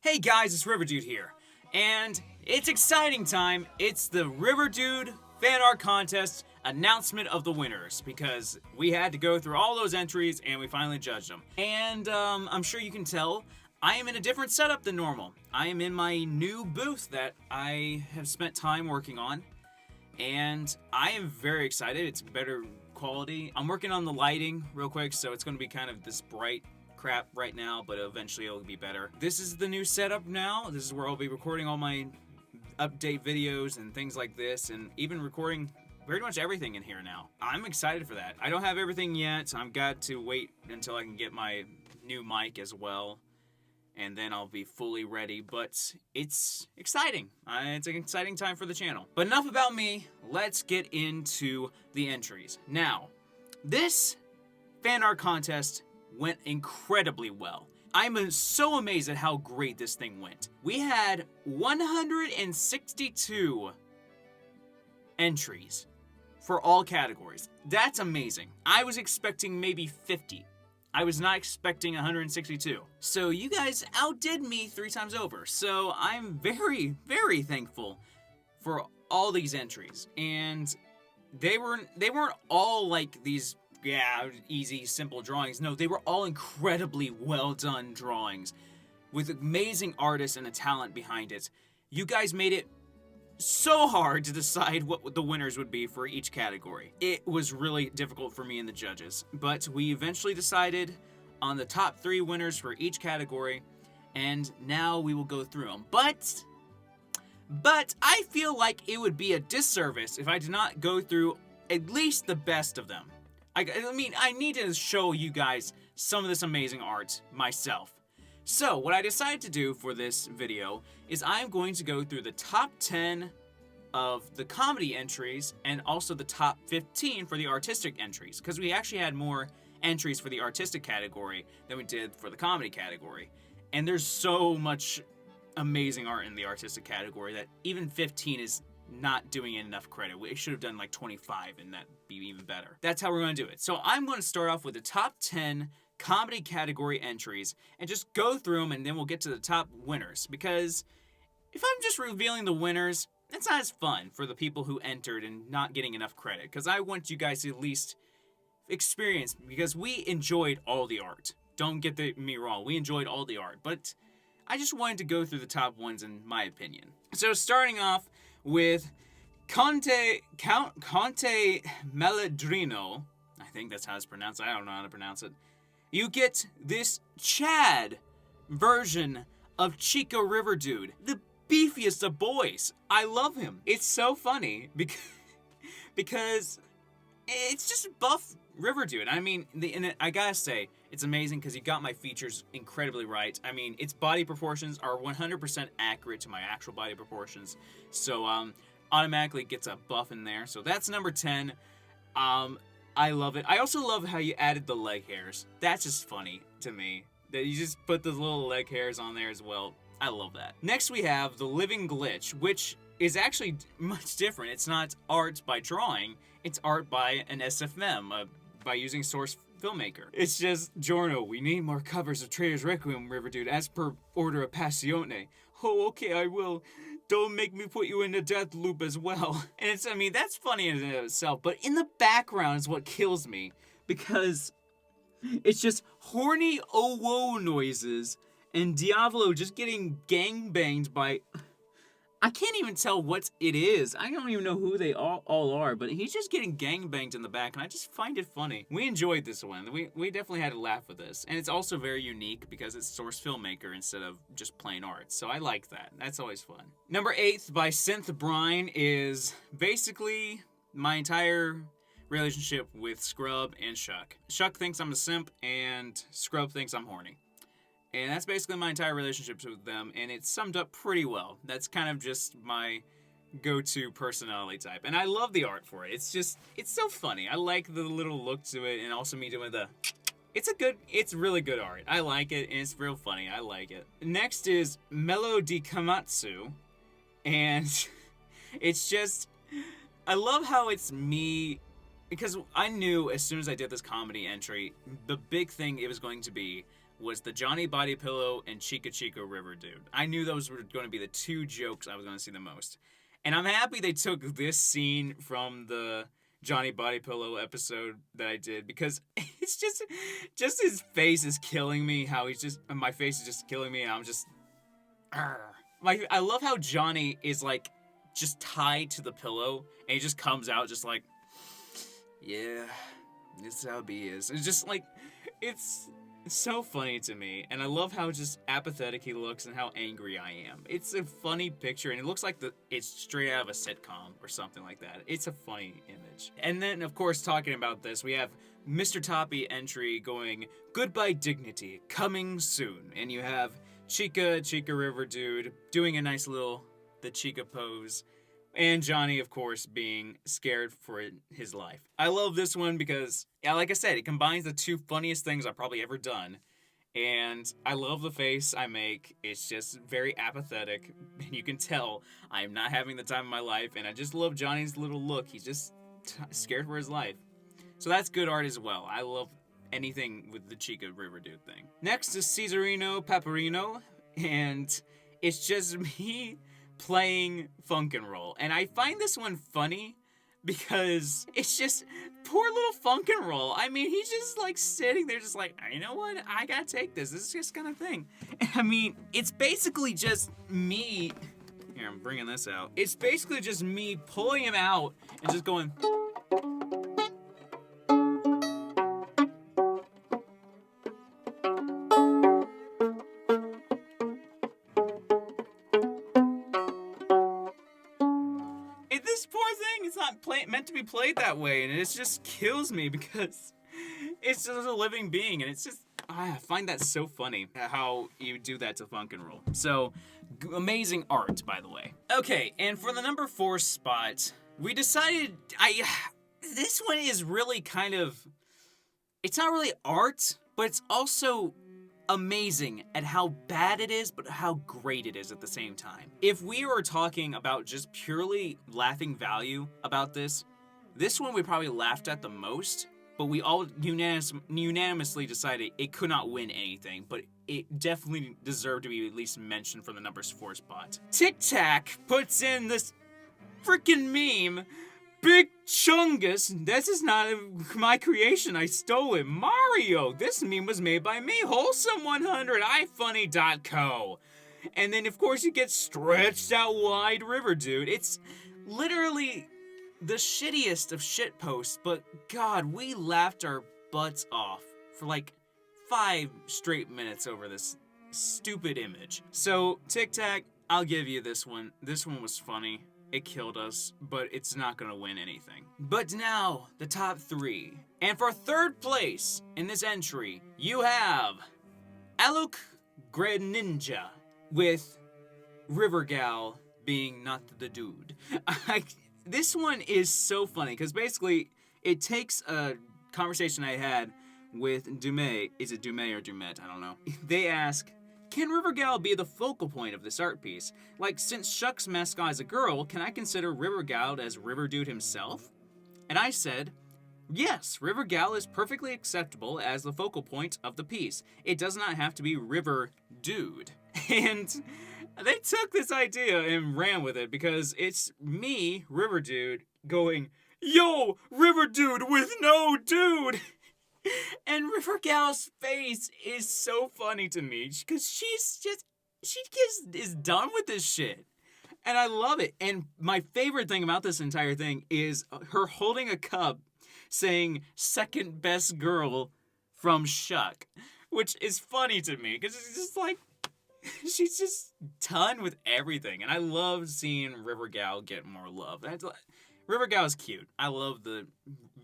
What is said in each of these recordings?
Hey guys, it's Riverdude here, and it's exciting time. It's the Riverdude Fanart contest announcement of the winners, because we had to go through all those entries and we finally judged them. And I'm sure you can tell, I am in a different setup than normal. I am in my new booth that I have spent time working on, and I am very excited. It's better quality. I'm working on the lighting real quick, so it's going to be kind of this bright crap right now, but eventually it'll be better. This is the new setup now. This is where I'll be recording all my update videos and things like this, and even recording pretty much everything in here now. I'm excited for that. I don't have everything yet. I've got to wait until I can get my new mic as well, and then I'll be fully ready, but it's exciting. It's an exciting time for the channel. But enough about me. Let's get into the entries. Now, this fan art contest went incredibly well. I'm so amazed at how great this thing went. We had 162 entries for all categories. That's amazing. I was expecting maybe 50. I was not expecting 162. So you guys outdid me 3 times over. So I'm very, very thankful for all these entries. And they weren't all like these easy, simple drawings. No, they were all incredibly well done drawings with amazing artists and a talent behind it. You guys made it so hard to decide what the winners would be for each category. It was really difficult for me and the judges, but we eventually decided on the top 3 winners for each category, and now we will go through them. But I feel like it would be a disservice if I did not go through at least the best of them. I mean, I need to show you guys some of this amazing art myself. So, what I decided to do for this video is I'm going to go through the top 10 of the comedy entries and also the top 15 for the artistic entries, because we actually had more entries for the artistic category than we did for the comedy category. And there's so much amazing art in the artistic category that even 15 is not doing it enough credit. We should have done like 25 and that'd be even better. That's how we're going to do it. So I'm going to start off with the top 10 comedy category entries and just go through them, and then we'll get to the top winners, because if I'm just revealing the winners, it's not as fun for the people who entered and not getting enough credit, because I want you guys to at least experience, because we enjoyed all the art. Don't get me wrong, we enjoyed all the art, but I just wanted to go through the top ones in my opinion. So starting off with Conte Maledrino, I think that's how it's pronounced, I don't know how to pronounce it. You get this Chad version of Chico Riverdude, the beefiest of boys. I love him. It's so funny because it's just buff Riverdude. I mean, I gotta say, it's amazing because he got my features incredibly right. I mean, its body proportions are 100% accurate to my actual body proportions. So, automatically gets a buff in there. So that's number 10. I love it. I also love how you added the leg hairs. That's just funny to me, that you just put the little leg hairs on there as well. I love that. Next we have the Living Glitch, which is actually much different. It's not art by drawing, it's art by an SFM, by using Source Filmmaker. It's just, Giorno, we need more covers of Trader's Requiem, Riverdude, as per order of Passione. Oh, okay, I will. Don't make me put you in a death loop as well. And it's, I mean, that's funny in and of itself, but in the background is what kills me, because it's just horny oh whoa noises and Diavolo just getting gangbanged by, I can't even tell what it is. I don't even know who they all are, but he's just getting gangbanged in the back, and I just find it funny. We enjoyed this one. We definitely had a laugh with this. And it's also very unique because it's Source Filmmaker instead of just plain art. So I like that. That's always fun. Number 8 by Synth Brine is basically my entire relationship with Scrub and Shuck. Shuck thinks I'm a simp, and Scrub thinks I'm horny. And that's basically my entire relationship with them, and it's summed up pretty well. That's kind of just my go-to personality type. And I love the art for it. It's so funny. I like the little look to it, and also me doing the... It's really good art. I like it, and it's real funny. I like it. Next is Melo di Kamatsu, and it's just... I love how it's me... Because I knew as soon as I did this comedy entry, the big thing it was going to be was the Johnny Body Pillow and Chica Chica River Dude. I knew those were going to be the two jokes I was going to see the most. And I'm happy they took this scene from the Johnny Body Pillow episode that I did, because it's just his face is killing me. How my face is just killing me, and I'm just, I love how Johnny is like just tied to the pillow, and he just comes out just like, yeah, this is how B is. It's just like, it's so funny to me, and I love how just apathetic he looks and how angry I am. It's a funny picture, and it looks like it's straight out of a sitcom or something like that. It's a funny image. And then, of course, talking about this, we have Mr. Toppy entry going, "Goodbye Dignity, coming soon." And you have Chica River Dude doing a nice little, the Chica pose. And Johnny, of course, being scared for his life. I love this one because, yeah, like I said, it combines the two funniest things I've probably ever done. And I love the face I make. It's just very apathetic. And you can tell I'm not having the time of my life. And I just love Johnny's little look. He's just scared for his life. So that's good art as well. I love anything with the Chica River Dude thing. Next is Cesarino Paparino. And it's just me playing Funk and Roll. And I find this one funny because it's just poor little Funk and Roll. I mean, he's just like sitting there just like, you know what? I gotta take this. This is just kind of thing. I mean, it's basically just me. Here, I'm bringing this out. It's basically just me pulling him out and just going. Meant to be played that way, and it just kills me because it's just a living being, and it's just, I find that so funny how you do that to Funk and Roll. So, amazing art, by the way. Okay, and for the number 4 spot, we decided, this one is really kind of, it's not really art, but it's also amazing at how bad it is, but how great it is at the same time. If we were talking about just purely laughing value about this one we probably laughed at the most, but we all unanimously decided it could not win anything, but it definitely deserved to be at least mentioned for the number 4 spot. Tic Tac puts in this freaking meme, "Big Chungus, this is not my creation, I stole it. Mario, this meme was made by me. Wholesome100, ifunny.co. And then, of course, you get stretched out wide River Dude. It's literally the shittiest of shit posts, but God, we laughed our butts off for like 5 straight minutes over this stupid image. So, Tic Tac, I'll give you this one. This one was funny. It killed us, but it's not gonna win anything. But now, the top 3. And for 3rd place in this entry, you have Alok Greninja with River Gal being not the dude. This one is so funny, because basically, it takes a conversation I had with Dumais. Is it Dumais or Dumet? I don't know. They ask, can River Gal be the focal point of this art piece? Like, since Shuck's mascot is a girl, can I consider River Gal as River Dude himself? And I said, yes, River Gal is perfectly acceptable as the focal point of the piece. It does not have to be River Dude. And they took this idea and ran with it, because it's me, River Dude, going, yo, River Dude with no dude! And River Gal's face is so funny to me, because she is done with this shit. And I love it. And my favorite thing about this entire thing is her holding a cup saying, second best girl from Shuck, which is funny to me, because it's just like, she's just done with everything. And I love seeing River Gal get more love. River Gal is cute. I love the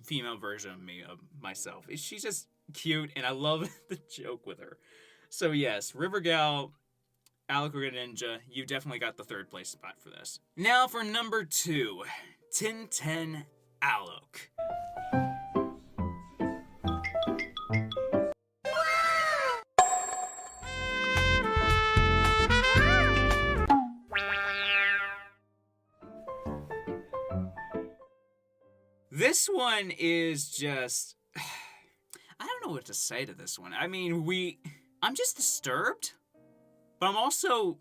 female version of me, of myself. She's just cute, and I love the joke with her. So yes, River Gal, Alok Ninja, you definitely got the 3rd place spot for this. Now for number 2, Tintin Alok. This one is just, I don't know what to say to this one. I mean, I'm just disturbed, but I'm also,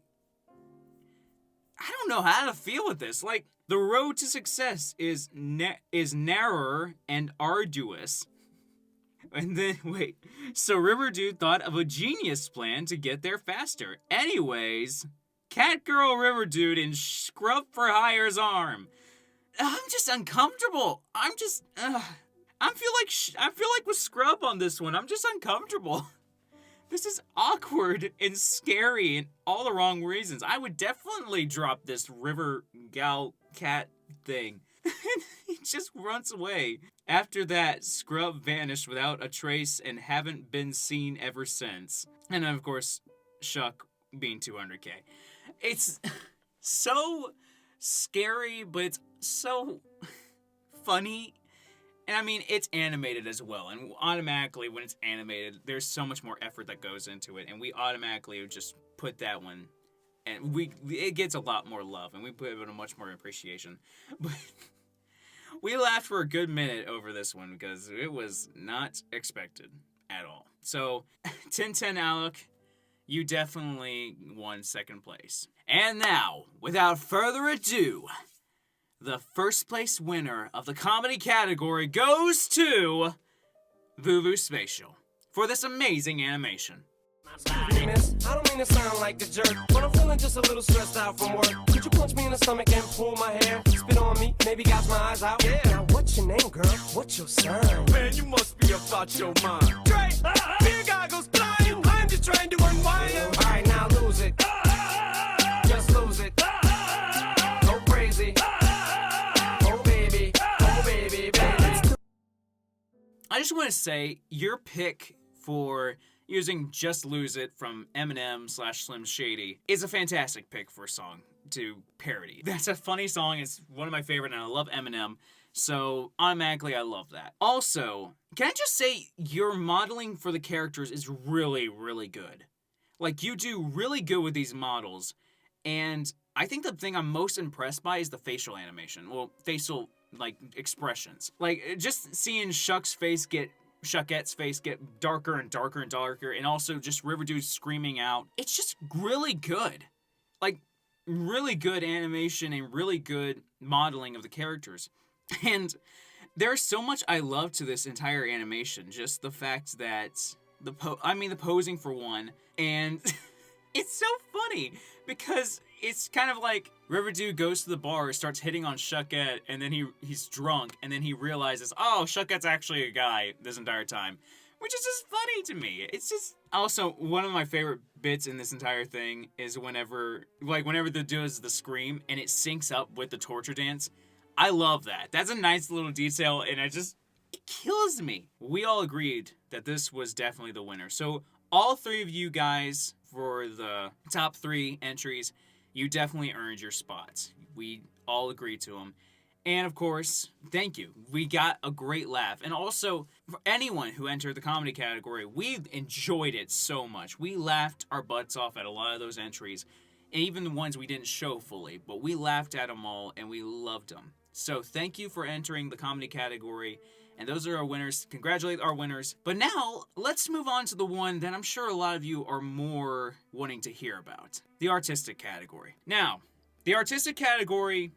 I don't know how to feel with this. Like, the road to success is narrower and arduous. And then, wait, so Riverdude thought of a genius plan to get there faster. Anyways, Catgirl Riverdude in Scrub for Hire's arm. I'm just uncomfortable. I feel like with Scrub on this one. I'm just uncomfortable. This is awkward and scary and all the wrong reasons. I would definitely drop this river gal cat thing. He just runs away. After that, Scrub vanished without a trace and haven't been seen ever since. And of course, Shuck being 200k. It's so scary, but it's so funny. And I mean, it's animated as well. And automatically, when it's animated, there's so much more effort that goes into it. And we automatically just put that one, and it gets a lot more love. And we put it a much more appreciation. But we laughed for a good minute over this one because it was not expected at all. So, 1010 Alec, you definitely won second place. And now, without further ado, the first place winner of the comedy category goes to Voovoo Spatial for this amazing animation. Excuse me, miss. I don't mean to sound like a jerk, but I'm feeling just a little stressed out from work. Could you punch me in the stomach and pull my hair? Spit on me, maybe gouge my eyes out. Yeah. Now what's your name, girl? What's your sign? Man, you must be about your mind. Great. Here goggles flying. I'm just trying to unwind. All right, now lose it. Just lose it. Go crazy. Oh baby, baby. I just want to say your pick for using Just Lose It from Eminem/Slim Shady is a fantastic pick for a song to parody. That's a funny song. It's one of my favorite, and I love Eminem, so automatically I love that. Also, can I just say your modeling for the characters is really, really good. Like, you do really good with these models, and I think the thing I'm most impressed by is the facial animation. Well, facial, like, expressions. Like, just seeing Shuckette's face get darker and darker and darker, and also just Riverdude screaming out. It's just really good. Like, really good animation and really good modeling of the characters. And there's so much I love to this entire animation. Just the fact that the posing for one, and it's so funny because it's kind of like Riverdude goes to the bar, starts hitting on Shuckette, and then he's drunk, and then he realizes, oh, Shuckette's actually a guy this entire time. Which is just funny to me. It's just... Also, one of my favorite bits in this entire thing is whenever the dude does the scream, and it syncs up with the torture dance. I love that. That's a nice little detail, and it kills me. We all agreed that this was definitely the winner. So, all three of you guys, for the top 3 entries, you definitely earned your spots. We all agreed to them. And of course, thank you. We got a great laugh. And also, for anyone who entered the comedy category, we enjoyed it so much. We laughed our butts off at a lot of those entries. And even the ones we didn't show fully. But we laughed at them all, and we loved them. So thank you for entering the comedy category. And those are our winners. Congratulate our winners. But now, let's move on to the one that I'm sure a lot of you are more wanting to hear about. The artistic category. Now, the artistic category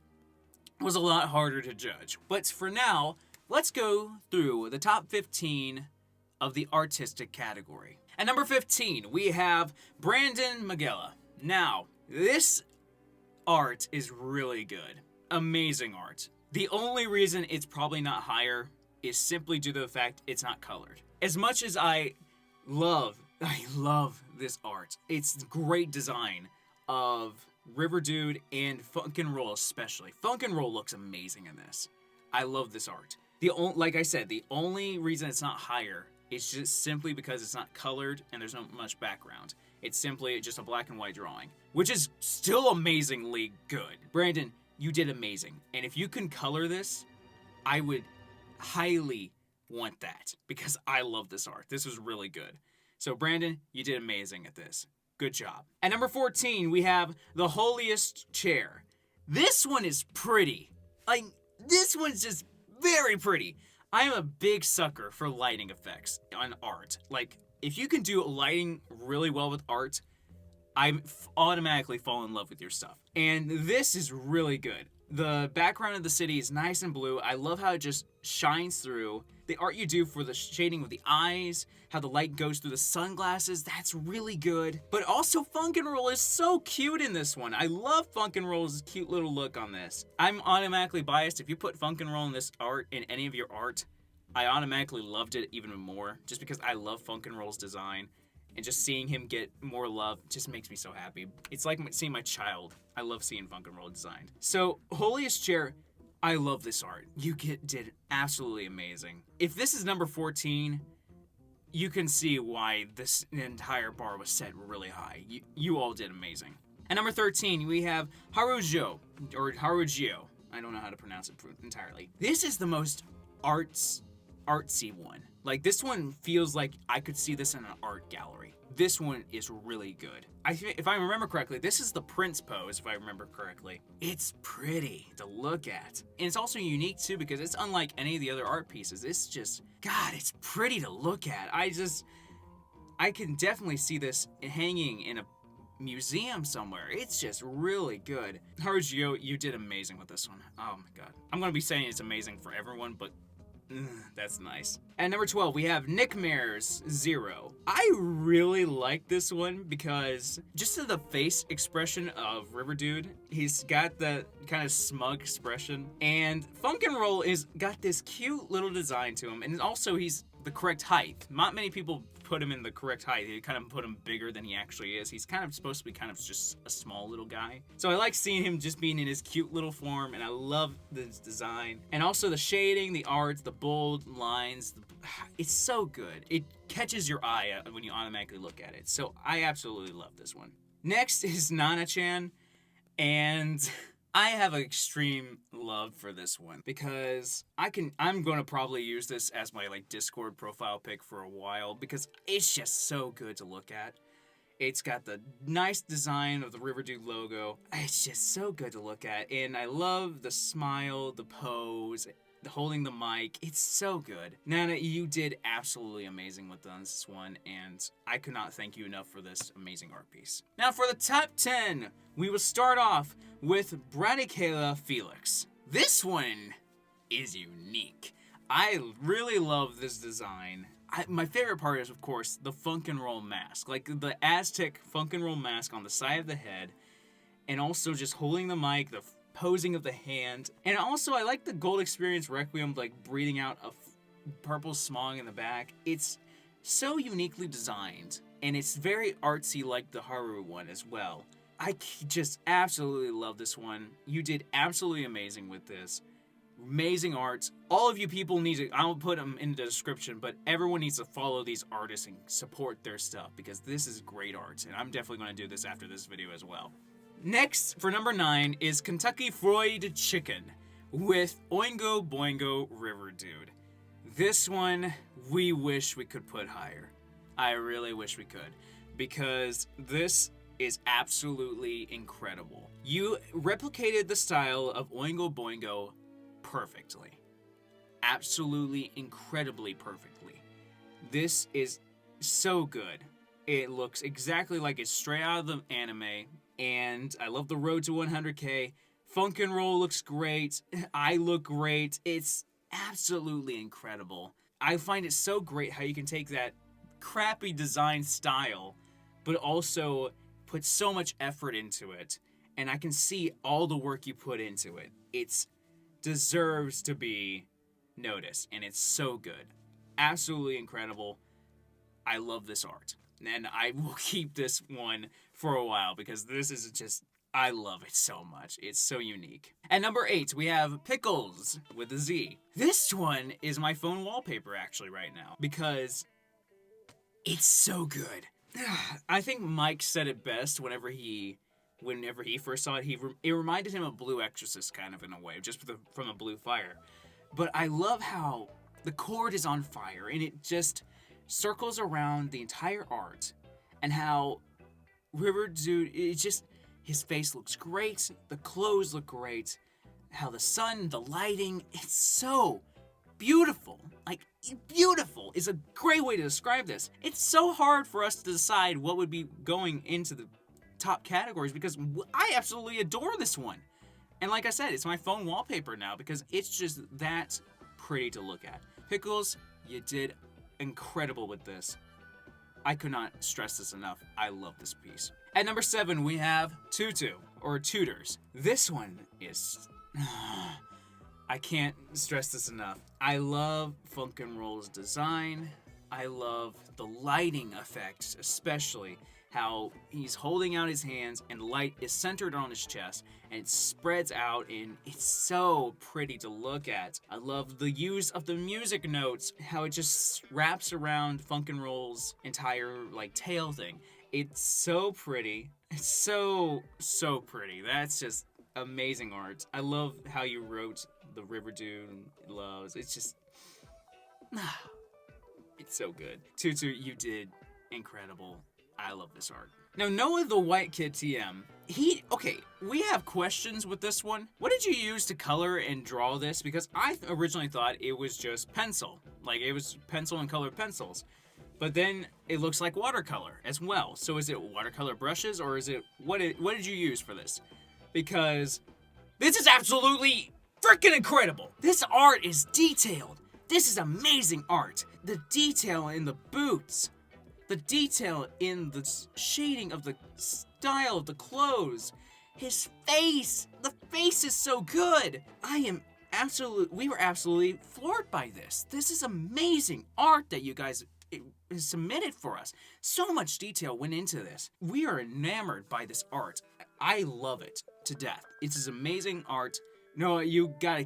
was a lot harder to judge. But for now, let's go through the top 15 of the artistic category. At number 15, we have Brandon Magella. Now, this art is really good. Amazing art. The only reason it's probably not higher is simply due to the fact it's not colored. As much as I love this art. It's great design of Riverdude and Funkin' especially. Funkin' looks amazing in this. I love this art. Like I said, the only reason it's not higher is just simply because it's not colored and there's not much background. It's simply just a black and white drawing, which is still amazingly good. Brandon, you did amazing. And if you can color this, I would highly want that because I love this art. This was really good. So Brandon, you did amazing at this. Good job. At number 14, we have The Holiest Chair. This one is pretty. This one's just very pretty. I am a big sucker for lighting effects on art. if you can do lighting really well with art, I automatically fall in love with your stuff. And this is really good. The background of the city is nice and blue. I love how it just shines through. The art you do for the shading of the eyes, how the light goes through the sunglasses, that's really good. But also Funk and Roll is so cute in this one. I love Funk and Roll's cute little look on this. I'm automatically biased. If you put Funk and Roll in this art, in any of your art, I automatically loved it even more, just because I love Funk and Roll's design. And just seeing him get more love just makes me so happy. It's like seeing my child. I love seeing Funk and Roll designed. So, Holiest Chair, I love this art. You did absolutely amazing. If this is number 14, you can see why this entire bar was set really high. You all did amazing. At number 13, we have Harujo, or Harujio. I don't know how to pronounce it entirely. This is the most artsy one. Like, this one feels like I could see this in an art gallery. This one is really good. If I remember correctly, this is the Prince pose, if I remember correctly. It's pretty to look at. And it's also unique, too, because it's unlike any of the other art pieces. It's just, God, it's pretty to look at. I can definitely see this hanging in a museum somewhere. It's just really good. Harujo, you did amazing with this one. Oh, my God. I'm going to be saying it's amazing for everyone, but that's nice. At number 12, we have Nick Mare's Zero. I really like this one because just to the face expression of Riverdude, he's got the kind of smug expression. And Funk and Roll is got this cute little design to him. And also he's the correct height. Not many people put him in the correct height. They kind of put him bigger than he actually is. He's kind of supposed to be kind of just a small little guy. So I like seeing him just being in his cute little form, and I love this design. And also the shading, the art, the bold lines, it's so good. It catches your eye when you automatically look at it. So I absolutely love this one. Next is Nana-chan, and I have an extreme love for this one because I'm going to probably use this as my Discord profile pic for a while because it's just so good to look at. It's got the nice design of the Riverdude logo. It's just so good to look at, and I love the smile, the pose, holding the mic. It's so good. Nana, you did absolutely amazing with this one, and I could not thank you enough for this amazing art piece. Now for the top 10, we will start off with Bradycala Felix. This one is unique. I really love this design. My favorite part is, of course, the Funk and Roll mask. Like the Aztec Funk and Roll mask on the side of the head, and also just holding the mic, the posing of the hand. And also, I like the Gold Experience Requiem, breathing out a purple smog in the back. It's so uniquely designed, and it's very artsy like the Haru one as well. I just absolutely love this one. You did absolutely amazing with this. Amazing art. All of you people need to, I'll put them in the description, but everyone needs to follow these artists and support their stuff because this is great art, and I'm definitely going to do this after this video as well. Next, for number 9, is Kentucky Fried Chicken with Oingo Boingo Riverdude. This one, we wish we could put higher. I really wish we could, because this is absolutely incredible. You replicated the style of Oingo Boingo perfectly. Absolutely, incredibly perfectly. This is so good. It looks exactly like it's straight out of the anime. And I love the road to 100K. Funk and Roll looks great. I look great. It's absolutely incredible. I find it so great how you can take that crappy design style, but also put so much effort into it. And I can see all the work you put into it. It deserves to be noticed, and it's so good. Absolutely incredible. I love this art. And I will keep this one for a while because this is just, I love it so much. It's so unique. At number 8, we have Pickles with a Z. This one is my phone wallpaper actually right now because it's so good. I think Mike said it best whenever he first saw it. It reminded him of Blue Exorcist kind of in a way, just from a blue fire. But I love how the cord is on fire and it just circles around the entire art, and how Riverdude, his face looks great, the clothes look great, how the sun, the lighting, it's so beautiful. Like, beautiful is a great way to describe this. It's so hard for us to decide what would be going into the top categories because I absolutely adore this one. And like I said, it's my phone wallpaper now because it's just that pretty to look at. Pickles, you did incredible with this. I could not stress this enough. I love this piece. At number 7, we have Tutu, or Tutors. This one is... I can't stress this enough. I love Funk and Roll's design. I love the lighting effects, especially how he's holding out his hands and light is centered on his chest and it spreads out and it's so pretty to look at. I love the use of the music notes, how it just wraps around Funk and Roll's entire like tail thing. It's so pretty. It's so pretty. That's just amazing art. I love how you wrote the Riverdude loves. It's just it's so good. Tutu, you did incredible. I love this art. Now, Noah the White Kid TM, we have questions with this one. What did you use to color and draw this? Because I originally thought it was just pencil. Like, it was pencil and colored pencils. But then it looks like watercolor as well. So is it watercolor brushes or is it, what did you use for this? Because this is absolutely freaking incredible. This art is detailed. This is amazing art. The detail in the boots. The detail in the shading of the style of the clothes. His face. The face is so good. We were absolutely floored by this. This is amazing art that you guys submitted for us. So much detail went into this. We are enamored by this art. I love it to death. It's amazing art. No, you gotta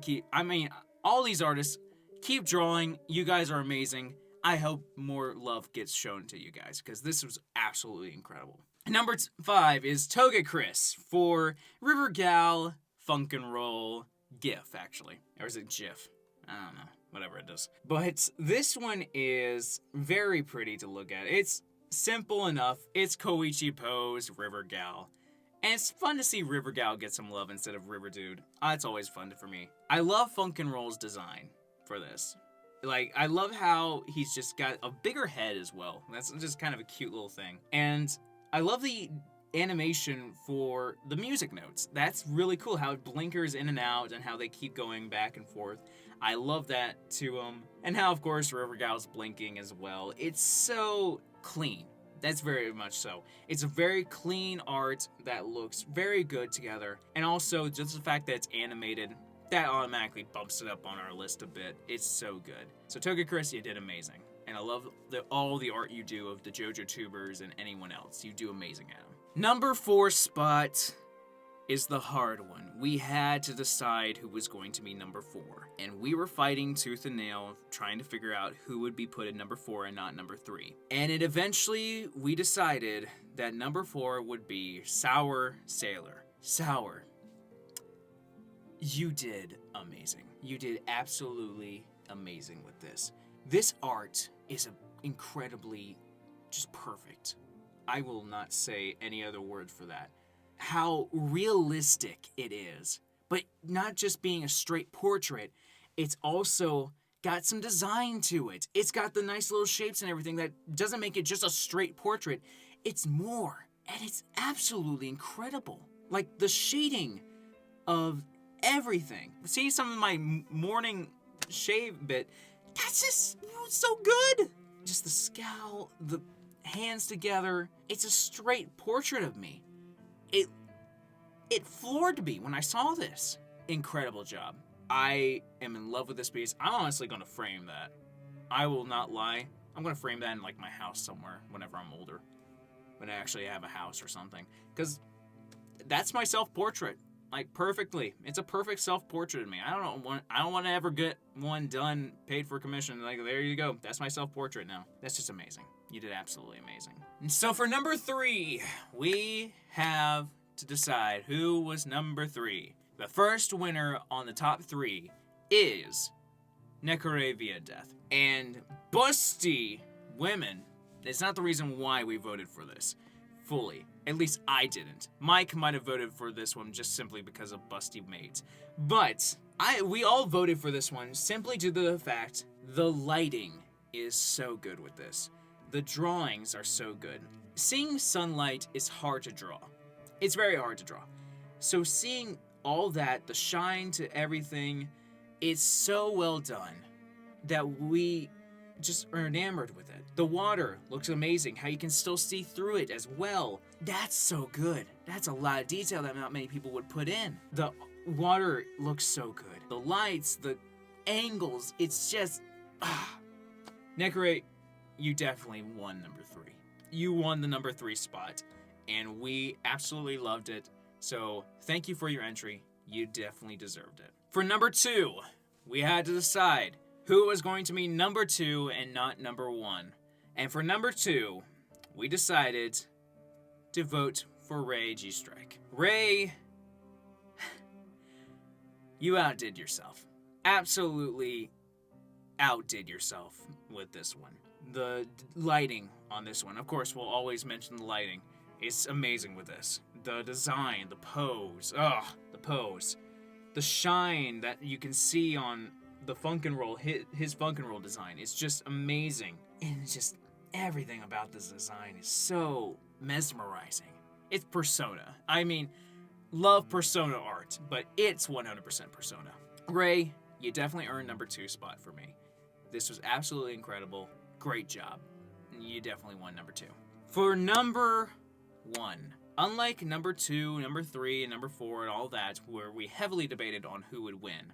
all these artists, keep drawing. You guys are amazing. I hope more love gets shown to you guys because this was absolutely incredible. Number 5 is Toga Chris for River Gal Funk and Roll GIF, actually. Or is it GIF? I don't know. Whatever it is. But this one is very pretty to look at. It's simple enough. It's Koichi Pose River Gal. And it's fun to see River Gal get some love instead of River Dude. It's always fun for me. I love Funk and Roll's design for this. Like, I love how he's just got a bigger head as well. That's just kind of a cute little thing. And I love the animation for the music notes. That's really cool, how it blinkers in and out and how they keep going back and forth. I love that to him. And how, of course, River Gal's blinking as well. It's so clean. That's very much so. It's a very clean art that looks very good together. And also, just the fact that it's animated, that automatically bumps it up on our list a bit. It's so good. So Toga Chris, you did amazing. And I love all the art you do of the JoJo tubers and anyone else. You do amazing at them. Number 4 spot is the hard one. We had to decide who was going to be number 4. And we were fighting tooth and nail, trying to figure out who would be put at number 4 and not number 3. And we decided that number 4 would be Sour Sailor. Sour. You did amazing. You did absolutely amazing with this. This art is incredibly just perfect. I will not say any other word for that. How realistic it is. But not just being a straight portrait, it's also got some design to it. It's got the nice little shapes and everything that doesn't make it just a straight portrait. It's more. And it's absolutely incredible. Like the shading of everything. See some of my morning shave bit. That's just so good. Just the scowl, the hands together. It's a straight portrait of me. It floored me when I saw this. Incredible job. I am in love with this piece. I'm honestly going to frame that. I will not lie. I'm going to frame that in like my house somewhere whenever I'm older. When I actually have a house or something. Because that's my self-portrait. Like, perfectly. It's a perfect self-portrait of me. I don't want to ever get one done, paid for commission. Like, there you go. That's my self-portrait now. That's just amazing. You did absolutely amazing. And so for number 3, we have to decide who was number 3. The first winner on the top 3 is Nekore Via Death. And busty women, it's not the reason why we voted for this. Fully. At least I didn't. Mike might have voted for this one just simply because of busty maids. But We all voted for this one simply due to the fact the lighting is so good with this. The drawings are so good. Seeing sunlight is hard to draw. It's very hard to draw. So seeing all that, the shine to everything, it's so well done that we just are enamored with it. The water looks amazing, how you can still see through it as well. That's so good. That's a lot of detail that not many people would put in. The water looks so good. The lights, the angles, it's just... Necrate, you definitely won number 3. You won the number 3 spot, and we absolutely loved it. So thank you for your entry. You definitely deserved it. For number 2, we had to decide who was going to be number 2 and not number 1. And for number 2, we decided to vote for Ray G. Strike. Ray, you outdid yourself. Absolutely outdid yourself with this one. The lighting on this one, of course, we'll always mention the lighting. It's amazing with this. The design, the pose, the pose. The shine that you can see on the Funkin' his Funkin' Roll design is just amazing. And just everything about this design is so mesmerizing. It's Persona. I mean, love Persona art, but it's 100% Persona. Ray, you definitely earned number 2 spot for me. This was absolutely incredible. Great job. You definitely won number 2. For number 1, unlike number 2, number 3, and number 4, and all that, where we heavily debated on who would win,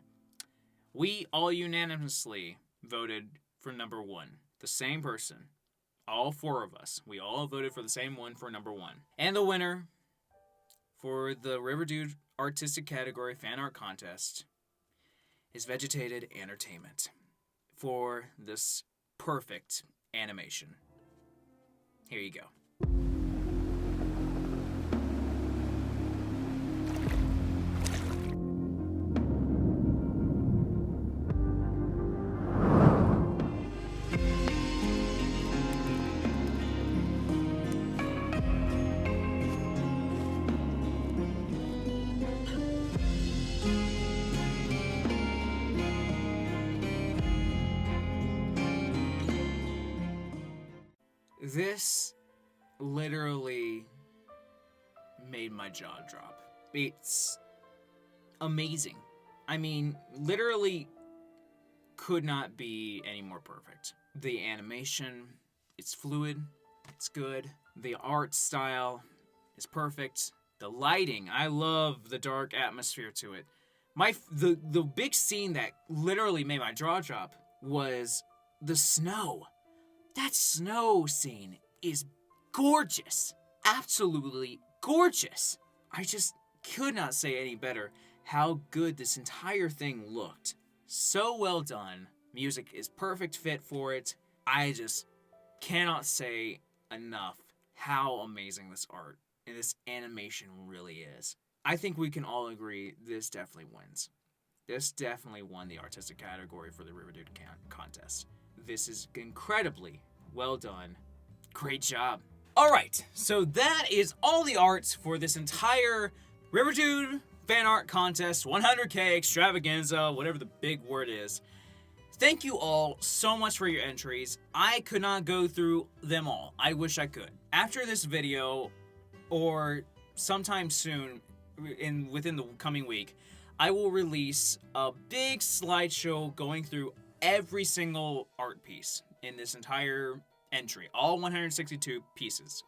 we all unanimously voted for number 1. The same person. All 4 of us. We all voted for the same one for number 1. And the winner for the Riverdude Artistic Category Fan Art Contest is Vegetated Entertainment for this perfect animation. Here you go. This literally made my jaw drop. It's amazing. I mean, literally could not be any more perfect. The animation, it's fluid, it's good. The art style is perfect. The lighting, I love the dark atmosphere to it. The big scene that literally made my jaw drop was the snow. That snow scene is gorgeous. Absolutely gorgeous. I just could not say any better how good this entire thing looked. So well done. Music is perfect fit for it. I just cannot say enough how amazing this art and this animation really is. I think we can all agree this definitely wins. This definitely won the artistic category for the Riverdude contest. This is incredibly well done. Great job. All right, so that is all the arts for this entire Riverdude Fan Art Contest 100K extravaganza, whatever the big word is. Thank you all so much for your entries. I could not go through them all. I wish I could. After this video, or sometime soon, within the coming week, I will release a big slideshow going through every single art piece in this entire entry, all 162 pieces.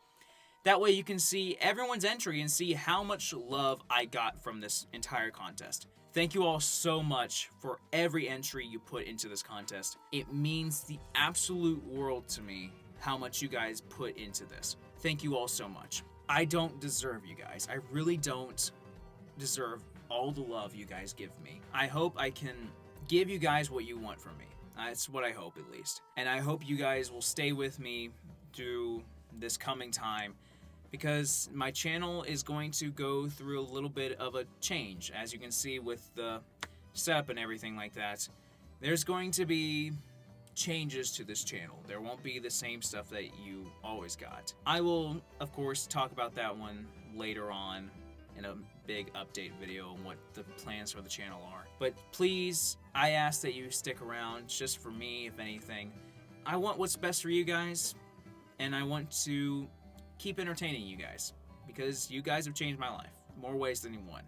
That way you can see everyone's entry and see how much love I got from this entire contest. Thank you all so much for every entry you put into this contest. It means the absolute world to me how much you guys put into this. Thank you all so much. I don't deserve you guys. I really don't deserve all the love you guys give me. I hope I can give you guys what you want from me. That's what I hope, at least. And I hope you guys will stay with me through this coming time, because my channel is going to go through a little bit of a change. As you can see with the setup and everything like that, there's going to be changes to this channel. There won't be the same stuff that you always got. I will, of course, talk about that one later on in a big update video on what the plans for the channel are. But please, I ask that you stick around just for me, if anything. I want what's best for you guys, and I want to keep entertaining you guys, because you guys have changed my life more ways than one.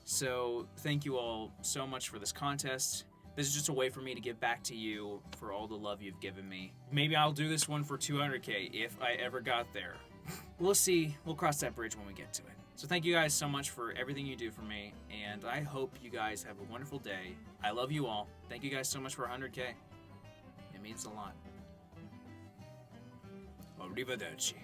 So thank you all so much for this contest. This is just a way for me to give back to you for all the love you've given me. Maybe I'll do this one for 200K if I ever got there. We'll see. We'll cross that bridge when we get to it. So thank you guys so much for everything you do for me, and I hope you guys have a wonderful day. I love you all. Thank you guys so much for 100K. It means a lot. Arrivederci.